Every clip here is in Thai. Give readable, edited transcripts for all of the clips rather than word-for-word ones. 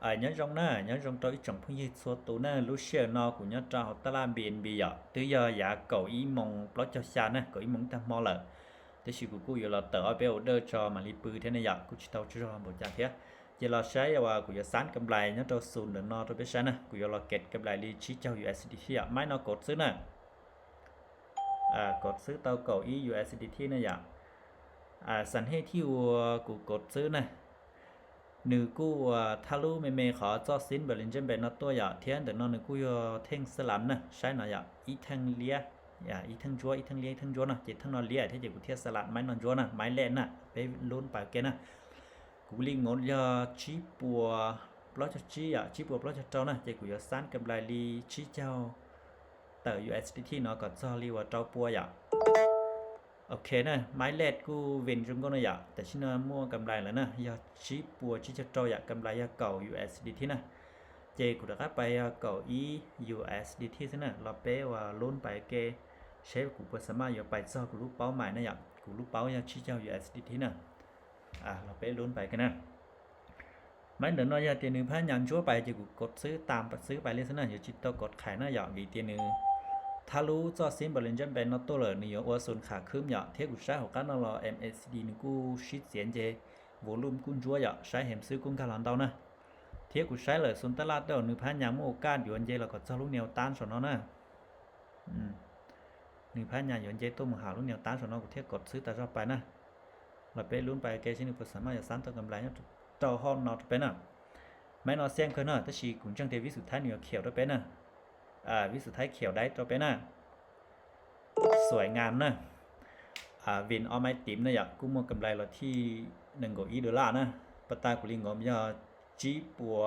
nhớ trong na nhớ trong tôi trong phong gì số tụ na lúc xưa nó của nhớ trong học ta làm biển bây giờ từ giờ giả cậu ý mong lo cho xa na cậu ý mong ta mò lợ thế sự của cô giờ là tờ béo đỡ cho mà li bự thế này giờ cô chỉ tao chưa một trang thế giờ là sai và của giờ sáng cầm lại nhớ trong sùn để nó tôi biết sai na của giờ là kết cầm lại li chỉ cho USDT à máy nó cột xứ nè cột xứ tao cậu ý USDT này giờ sẵn hếtที่của cột xứ này nữกูทะลุเมย์ขอจอสินเบลินเจนเป็นนัตัวอย่าเทียนแต่นอนนึกูยเท่งสลัมนะใช่หน่อยอย่าอีทั้งเลี้ยอีทั้งจัวอีทั้งเลี้ยทั้งจัวนะจิตทั้งนอนเลี้ยที่จะกูเทียสลัดไม้นอนจัวนะไม้เล่นนะไปลุ้นไปแกนะกูลิงงดยาชีปัวปลอดชีปัวปลอดเจ้านะจะกูยาสั้นกับลายลีชีเจ้าแต่ USDT เนาะก็จอรีว่าเจ้าปัวอย่าโอเคนะไม้เล็ดกูเว้นจงก็นะอยากแต่ชินะมั่วกำไรแล้วนะยาชีปัวชีจะโตอยากกำไรยาเก่า USDT นะเจกูจะไปเก่า USDT ซะนะเราเป้ว่าล้นไปเกเชฟกูเปิดสามารถอย่าไปซอกูรู้เป้าหมายนะอยากกูรู้เป้ายาชีเจ้า USDT นะเราเป้ล้นไปกันนะไม่เดินน้อยยาเตียนึงพายันชั่วไปจะกูกดซื้อตามซื้อไปเลยซะนะอย่าจิตโตกดขายนะอยากวีเตียนึงถ้ารู้จอสินบริเวณเป็นนัตโตเลยนี่ว่าส่วนขาขึ้นอย่างเทียบกับใช้ของการนั่งรอ MACD นึงกูชิดเสียงเจวอลุ่มกุ้งจั่วอย่างใช้เห็มซื้อกุ้งกาลันเตานะเทียบกับใช้เลยส่วนตลาดเดิมนึงพันยามโอกาสอยู่อันเจเราก็จะรู้แนวต้านส่วนนั้นนะนึงพันยามอยู่อันเจตัวมือหารู้แนวต้านส่วนนั้นกูเทียบกดซื้อแต่ชอบไปนะเราไปลุ้นไปเกชินึงสามารถจะสั้นตัวกำไรเนี่ยต่อห้องนอตไปนะไม่นอเสียงขึ้นนะแต่ชีกุ้งจังเทวิสุดท้ายเหนือเขียวด้วยไปนะวิสุดท้ายเขียวได้ตัวไปนะสวยงามนะวินเอาไม้ติ๋มนะอยากกู้มวกำไรเราที่$1นะปตากุลิงอมยาจีปัว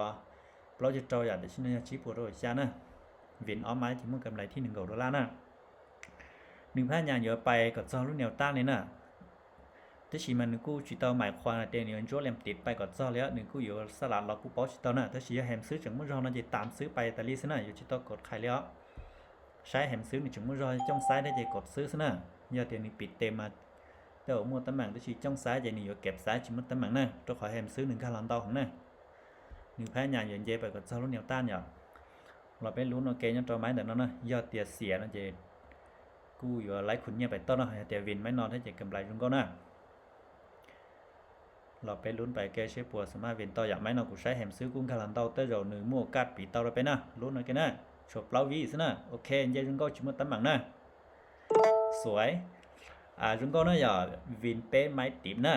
เราจะเจาอยากแต่ชิ้นนี้จีปัวโรยชานะวินเอาไม้ที่มวกำไรที่$1นะ1,000อย่างเยอะไปก็เจารุ่นแนวต้านเลยนะที่ชีมันกู้จีตอหมายความเตียนโจเลมติดไปก็เจาแล้ว1กู้อยู่สลัดเรากู้ป้อจีตอนะถ้าชีแฮมซื้อจังเมื่อเราน่าจะตามซื้อไปแต่ลีซะนะอยู่จีตอกดขายแล้วใช้แฮมซื้อนี่จังเมื่อเราจ้องซ้ายได้จะกดซื้อซะนะยาเตียนนี่ปิดเต็มมาแต่ว่ามัวตำแหน่งที่ชีจ้องซ้ายจะนี่อยู่เก็บซ้ายจิมันตำแหน่งนะตัวขอแฮมซื้อ1 กาลันเตาของนะ1,000อย่างเย็นเย่ไปก็เจารุ่นแนวต้านอย่างเราไปลุ้นโอเคยังตัวไม้แต่นั้นนะยอดเตียเสียนะเจกู้อยู่ไล่ขุนเนี่ยไปต้นนะเตียวินไม่นอนให้เจกำไรรุ่งก็นะเราไปลุ้นไปแกเชฟปัวสามารถเวียนต่ออย่างไม่นอกูใช้แฮมซื้อกุ้งคารันเตาเตอร์เราหนึ่งมั่วกัดปีเตาเราไปนะลุ้นหน่อยกันนะชบเราวีซะนะโอเคยังจุงก็ชิมตำหมังนะสวยจุงก็นะอย่าวินเป๊ะไม้ติ๋มนะ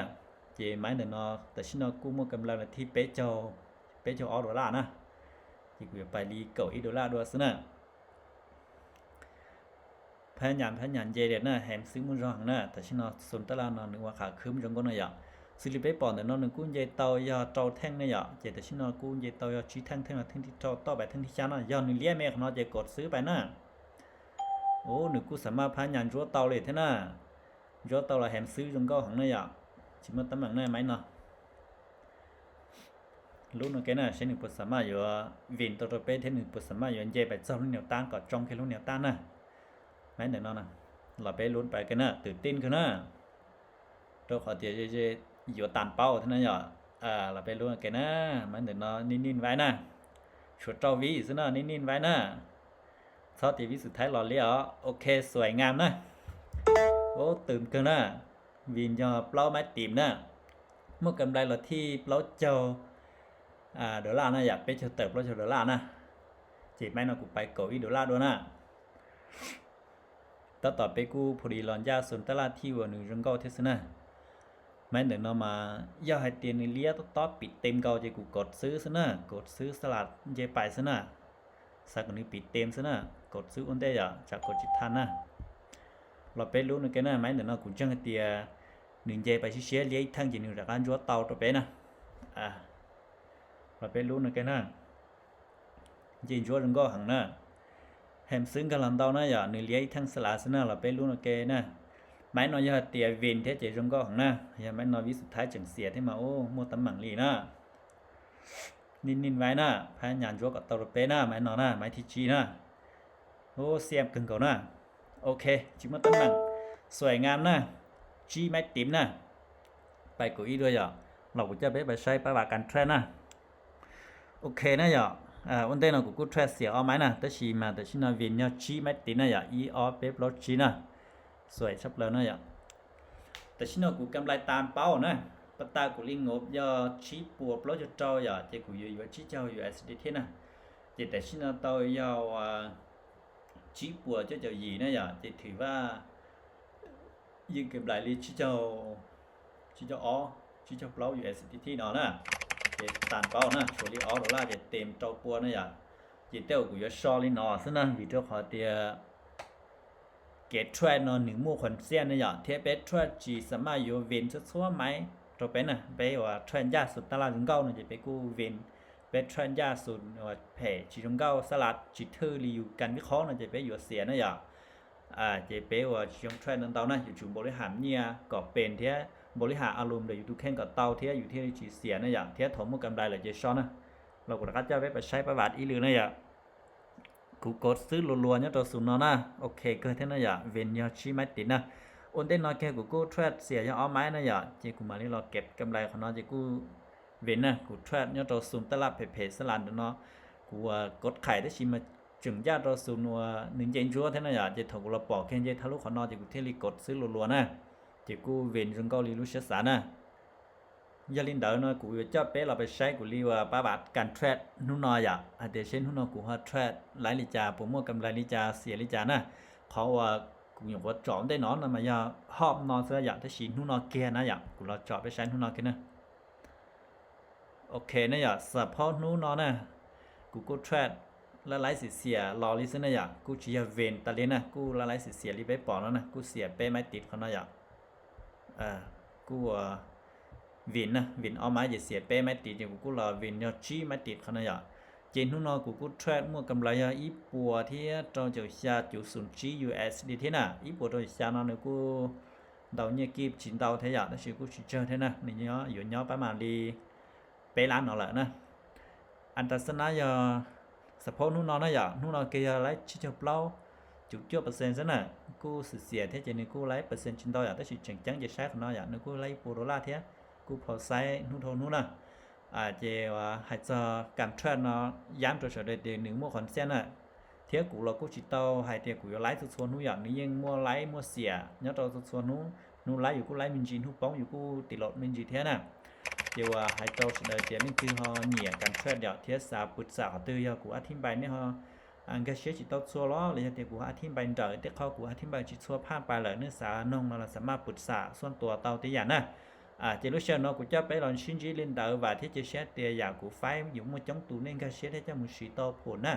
เจไม้เดินนอแต่ชินอกูมั่วกำลังที่เป๊ะเจ้า$นะที่กูไปรีเก่า$ด้วยซะนะพยายามเจเด็ดนะแฮมซื้อมือรองนะแต่ชินอส่วนตลาดนอนหนึ่งว่าขาคืมจุงก็นะอย่าสิริเป้ปอนแต่นอนหนึ่งกุ้งเยเตายาเจ้าแท่งเนี่ยเจแต่ชินอกุ้งเยเตายาชี้แท่งละแท่งที่เจ้าต่อไปแท่งที่ชั้นน่ะย้อนหนึ่งเลี้ยแม่ของเราจะกดซื้อไปน่ะโอ้หนึ่งกูสามารถพายานจั่วเตาเลยเท่าน่ะจั่วเตาเราแฮมซื้อจงก็ของเนี่ยชิมันตำแหน่งเนี่ยไหมเนาะรู้นะแกน่ะใช้หนึ่งปุสามารถอยู่วินตัวเป้เท่าหนึ่งปุสามารถอยู่เจไปเจ้าลุ่นเหนียวต้านกอดจองแค่ลุ่นเหนียวต้านน่ะไหมเดี๋ยวนั่นน่ะเราไปลุ้นไปกันน่ะตื่นเต้นขึ้นน่ะตัวขอเดี๋ยวเจอยู่ตานเป้าเท่านั้นอย่าเราไปรู้กันนะมันเดี๋ยวnóนิ่งๆไว้นะชุดเจ้าวิซะนะนิ่งๆไว้นะซอตีวิสุดท้ายหล่อเลี้ยวโอเคสวยงามนะโอ้ตื่นกันนะวินยอเปล่าไม้ตีมนะเมื่อกำไรเราที่เปล่าเจ้า$นะอยากไปเฉเติบเราเฉ$นะจีบไม่นอกูไปเกาอี$ด้วยนะต่อไปกูพอดีหลอนยาส่วนตลาดที่ว่าหนึ่งจังก็เทสนะไม่เดี๋ยวเรามาย่อให้เตียนเลี้ยต่อปิดเต็มเก่าจะกูกดซื้อซะนะกดซื้อสลัดเจไปซะนะสักนี้ปิดเต็มซะนะกดซื้ออุ่นได้อย่าจากกดจิตทันนะเราไปรู้นะแกนะไม่เดี๋ยวเรากูจังให้เตียหนึ่งเจไปชี้เชี่ยเลี้ยทั้งจีนหนึ่งจากการจั่วเตาตัวไปนะเราไปรู้นะแกนะจีนจั่วจังก็หังนะแฮมซึ้งกันลำเตานะอย่าหนึ่งเลี้ยทั้งสลัดซะนะเราไปรู้นะแกนะmáy nói giờ tiền viên thế chỉ trong có hỏng na giờ máy nói ví dụ thái chẳng xỉa thế mà ô mua tấm bằng lì na nín vái na phải nhàn chúa cả tàu pe na máy nói na máy thị chi na ô xem cần cầu na ok chỉ mất tấm bằng soi ngam na chi máy tím na bài của ý đôi giờ lọc của cha bé bài say ba bà cần trend na โอเคนะอย่าวันเต้นกูแทรกเสียเอาไหมนะแต่ชีมาแต่ชินาวินเนี่ยชีไม่ตินะอย่าอีออเป๊ปรถชีนะสวยชับแล้วนะอย่าแต่ชินากูกำไรตามเป้านะปตากูลิงงบยอชีปัวปลอจะเจ้าอย่าเจกูอยู่ชีเจ้าอยู่ USDT นะเจแต่ชินาเต้ายาวชีปัวเจ้ายีนะอย่าเจถือว่ายิงกำไรลิชีเจ้าอ๋อชีเจ้าปลอ USDT เนาะนะเจตานเป้านะชัวรีออดอลลาร์เจเต็มเจ้าปัวนะอย่าเจเต้ากูอยู่ชอลินอซะนะวิดีโอขอเตียเกตเทรดเนาะ1หมู่คนเสียนะอย่าเทเปเทรดจีสามารถอยู่เว้นซัวๆไหมตัวเป็นน่ะไปว่าเทรนยาสุดตลาดถึง9น่ะจะไปกูเว้นเป็นเทรนยาสุดว่าแผ่จีถึง9สลัดจิเทอร์รีวิวกันวิเคราะห์น่ะจะไปอยู่เสียนะอย่าจะไปว่าช่วงเทรนนั้นเตานะอยู่จุบริหารเนี่ยก็เป็นเที่ยบริหารอารมณ์ได้อยู่ทุกแข่งกับเตาเที่ยอยู่ที่จีเสียนะอย่าเที่ยถมกำไรเลยจะซ้อนนะเราก็จะไปใช้ประวัติอีหรือนะอย่ากูกดซื้อรัวๆเนี่ยตัวสุนนะโอเคเกิดเท่านั้นอย่าเวนยาชีไม่ติดนะอนเต้นน้อยแค่กูเทรดเสียยังเอาไม้นะอย่าเจกูมานี่เราเก็บกำไรของน้องเจกูเวนนะกูเทรดเนี่ยตัวสุนตลาดเพจสลัดเนาะกูกดขายได้ชิมาจึงญาตัวสุนว่า1เจนจั่วเท่านั้นอย่าเจถกเราปอกแค่เจทะลุของน้องเจกูเทลิกดซื้อรัวๆนะเจกูเวนจนเกาหลีรู้ชัดสานะยาลินเดอร์เนาะกูจะเป้เราไปใช้กูรีว่าป้าบาทการเทรดนู่นน้อยอ่ะเดี๋ยวเช่นนู่นน้อยกูฮอดเทรดหลายลิจาผมว่ากำไรลิจาเสียลิจานะเขาว่ากูอยากว่าจอมได้นอนนะมาอย่าหอบนอนซะอยากได้ชินนู่นน้อยแกนะอยากกูเราจอดไปใช้นู่นน้อยกันนะโอเคนะอยากสะพอนู่นน้อยนะกูเทรดละหลายสิเสียรอลิซึนะอยากกูสิเวนตะเลนะกูละหลายสิเสียลิไปปอแล้วนะกูเสียเป้ไม่ติดเขานะอยากกูวินนะวินเอาไม้จะเสียเป้ไม่ติดอย่างกูรอวินยอชี้ไม่ติดขนาดอย่าเจนทุนนอกูเทรดมั่วกำไรอีปัวที่ตอนจะชาจุสุนจี USDT น่ะอีปัวตอนชาเนาะกูดาวเนี่ยกีบจินดาวเทียนะชื่อกูชื่อเจอเท่นะนี่เนาะอยู่เนาะประมาณดีเป้ล้านเนาะแหละนะอันตัสนะยาสะโพกนู่นนอนะอย่านู่นนอเกียร์ไลชิเจเปล่าจุดเปอร์เซ็นต์ซะน่ะกูเสียเท่าจะนี่กูไลเปอร์เซ็นต์จินดาวอย่าแต่สิจังจังจะใช้ของเนาะอย่านึกกูไลปัวดอลลาร์เท่กูพอใช้นู่นโทนู่นน่ะเจว่าให้จะการเทรดเนาะย้ำตัวเฉยๆเดี๋ยว1มั่วคอนเซ็นต์น่ะเที่ยกูเรากูสิเตาให้เที่ยกูไลฟ์ส่วนนู้นอย่างนี้ยังมั่วไลฟ์มั่วเสียเนาะตัวส่วนนู้นไลฟ์อยู่กูไลฟ์มินจีนทุกป้องอยู่กูติดรถมินจีเท่าน่ะเจว่าให้เตาเฉยๆเดี๋ยวนี่คือเฮาเหนี่ยการเทรดเดี๋ยวเที่ยสาปรึกษาตื้อยกูอธิบายเนี่ยเฮาอันก็เชื่อสิเตาซัวล้อเลยเดี๋ยวกูอธิบายเด้อเดี๋ยวเขากูอธิบายสิซัวผ่านไปแล้วเนื้อสานงเราสามารถปรึกษาส่วนตัวเตาติอย่างน่ะจะรู้เชื่อเนาะกูจะไปลองชิ้นจีลินเดอร์ว่าที่จะเช็ดเตียอยากกูไฟอยู่มั่วจังตูnênก็เช็ดให้จะมึงสิต่อผลน่ะ